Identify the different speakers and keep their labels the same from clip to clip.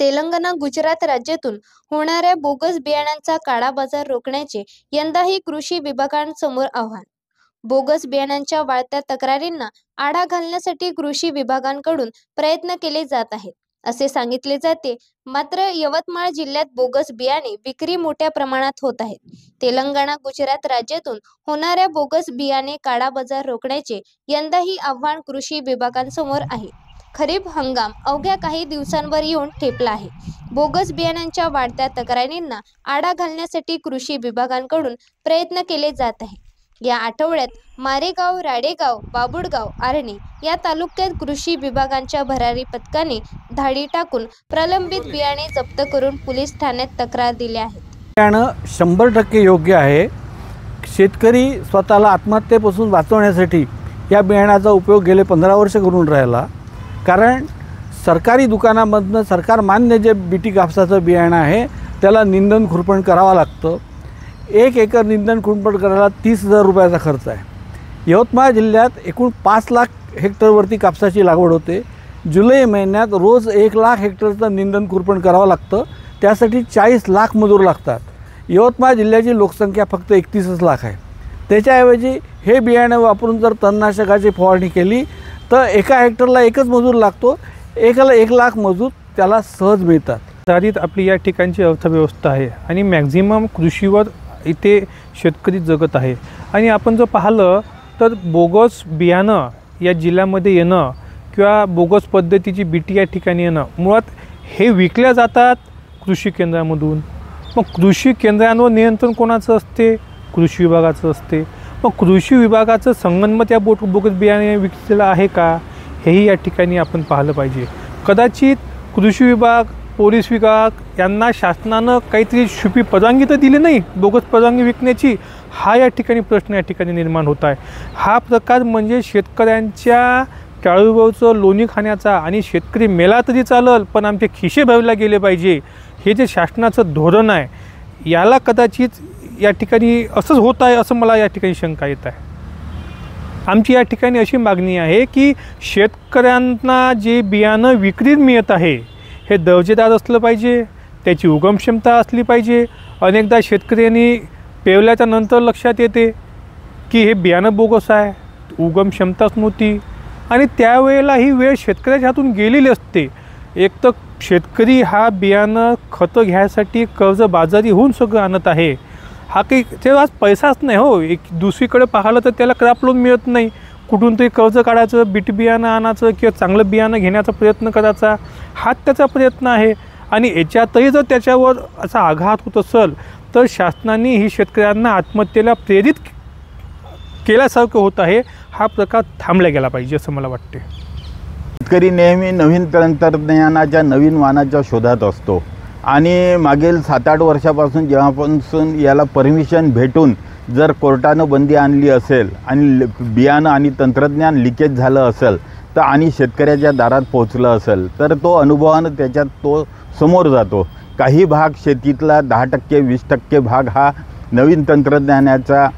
Speaker 1: तेलंगणा, गुजरात राज्यातून होणाऱ्या बोगस बियाण्यांचा काळा बाजार रोखण्याचे यंदाही कृषी विभागांसमोर आव्हान. बोगस बियाण्यांच्या वाढत्या तक्रारींना आळा घालण्यासाठी कृषी विभागांकडून प्रयत्न केले जात आहेत, असे सांगितले जाते. मात्र यवतमाळ जिल्ह्यात बोगस बियाणे विक्री मोठ्या प्रमाणात होत आहेत. तेलंगणा, गुजरात राज्यातून होणाऱ्या बोगस बियाणे काळा बाजार रोखण्याचे यंदाही आव्हान कृषी विभागांसमोर आहे. खरीप हंगाम अवघ्या काही दिवसांवर येऊन ठेपला आहे. बोगस बियाण्यांच्या वाढत्या तक्रारींना आळा घालण्यासाठी कृषी विभागांकडून प्रयत्न केले जात आहे. या आठवड्यात मारेगाव, राडेगाव, बाबुळगाव, आर्णी या तालुक्यात कृषी विभागांच्या भरारी पथकाने धाडी टाकून प्रलंबित बियाणे जप्त करून पोलीस ठाण्यात तक्रार दिल्या आहेत.
Speaker 2: बियाणं 100% योग्य आहे. शेतकरी स्वतःला आत्महत्येपासून वाचवण्यासाठी या बियाण्याचा उपयोग गेले 15 वर्ष करून राहिला. कारण सरकारी दुकानामधनं सरकार मान्य जे बीटी कापसाचं बियाणं आहे त्याला निंदन खुरपण करावं लागतं. 1 एकर निंदन खुरपण करायला 30,000 रुपयाचा खर्च आहे. यवतमाळ जिल्ह्यात एकूण 5 लाख हेक्टरवरती कापसाची लागवड होते. जुलै महिन्यात रोज 1 लाख हेक्टरचं निंदन खुरपण करावं लागतं. त्यासाठी 40 लाख मजूर लागतात. यवतमाळ जिल्ह्याची लोकसंख्या फक्त 31 लाख आहे. त्याच्याऐवजी हे बियाणं वापरून जर तणनाशकाची फवारणी केली तर एका हेक्टरला एकच मजूर लागतो. एकाला 1 लाख मजूर त्याला सहज मिळतात.
Speaker 3: आधारित आपली या ठिकाणची अर्थव्यवस्था आहे आणि मॅक्झिमम कृषीवर इथे शेतकरी जगत आहे. आणि आपण जर पाहिलं तर बोगस बियाणं या जिल्ह्यामध्ये येणं किंवा बोगस पद्धतीची बीटी या ठिकाणी येणं मुळात हे विकल्या जातात कृषी केंद्रामधून. मग कृषी केंद्रांवर नियंत्रण कोणाचं असते? कृषी विभागाचं असते. मग कृषी विभागाचं संगनमत या बोगस बियाणे विकलेलं आहे का, हेही या ठिकाणी आपण पाहिलं पाहिजे. कदाचित कृषी विभाग, पोलीस विभाग यांना शासनानं काहीतरी छुपी परवानगी तर दिली नाही बोगस परवानगी विकण्याची, हा या ठिकाणी प्रश्न या ठिकाणी निर्माण होत आहे. हा प्रकार म्हणजे शेतकऱ्यांच्या टाळूवरचं लोणी खाण्याचा आणि शेतकरी मेला तरी चालेल पण आमचे खिसे भरले गेले पाहिजे, हे जे शासनाचं धोरण आहे याला कदाचित या ठिकाणी असंच होत आहे असं मला या ठिकाणी शंका येत आहे. आमची या ठिकाणी अशी मागणी आहे की शेतकऱ्यांना जे बियाणं विक्रीत मिळत आहे हे दर्जेदार असलं पाहिजे, त्याची उगमक्षमता असली पाहिजे. अनेकदा शेतकऱ्यांनी पेरल्याच्या नंतर लक्षात येते की हे बियाणं बोगस आहे, उगमक्षमताच नव्हती आणि त्यावेळेला ही वेळ शेतकऱ्याच्या हातून गेलेली असते. एक तर शेतकरी हा बियाणं खतं घ्यायसाठी कर्जबाजारी होऊन सगळं आणत आहे. हा काही तेव्हा आज पैसाच नाही हो. एक दुसरीकडे पाहिलं तर त्याला क्रॉप लोन मिळत नाही. कुठून तरी कर्ज काढायचं, बीटी बियाणं आणायचं किंवा चांगलं बियाणं घेण्याचा प्रयत्न करायचा, हाच त्याचा प्रयत्न आहे. आणि याच्यातही जर त्याच्यावर असा आघात होत असेल तर शासनाने ही शेतकऱ्यांना आत्महत्येला प्रेरित केल्यासारखं होत आहे. हा प्रकार थांबला गेला पाहिजे असं मला वाटते.
Speaker 4: शेतकरी नेहमी नवीन तंत्रज्ञानाच्या, नवीन वाहनाच्या शोधात असतो आणि मागील 7-8 वर्षापासून जेव्हापासून याला परमिशन भेटून जर कोर्टानं बंदी आणली असेल आणि बियाणं आणि तंत्रज्ञान लिकेज झालं असेल तर आणि शेतकऱ्याच्या दारात पोहोचलं असेल तर तो अनुभवानं त्याच्यात तो समोर जातो. काही भाग शेतीतला 10%, 20% भाग हा नवीन तंत्रज्ञानाचा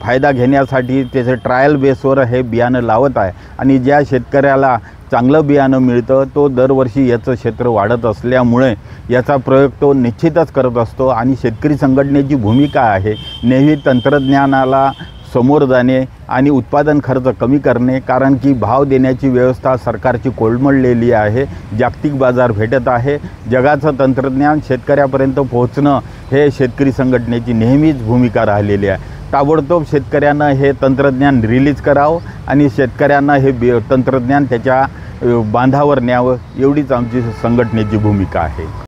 Speaker 4: फायदा घेण्यासाठी त्याचे ट्रायल बेसवर हे बियाणं लावत आहे. आणि ज्या शेतकऱ्याला चांगलं बियाणं मिळतं तो दरवर्षी याचं क्षेत्र वाढत असल्यामुळे याचा प्रयोग तो निश्चितच करत असतो. आणि शेतकरी संघटनेची भूमिका आहे नेहमी तंत्रज्ञानाला समोर जाणे आणि उत्पादन खर्च कमी करणे. कारण की भाव देण्याची व्यवस्था सरकारची कोलमडलेली आहे. जागतिक बाजार भेटत आहे. जगाचं तंत्रज्ञान शेतकऱ्यापर्यंत पोहोचणं हे शेतकरी संघटनेची नेहमीच भूमिका राहिलेली आहे. ताबडतोब शेतकऱ्यांना हे तंत्रज्ञान रिलीज करावं आणि शेतकऱ्यांना हे तंत्रज्ञान त्याच्या बांधावर न्यावं, एवढीच आमची संघटनेची भूमिका आहे.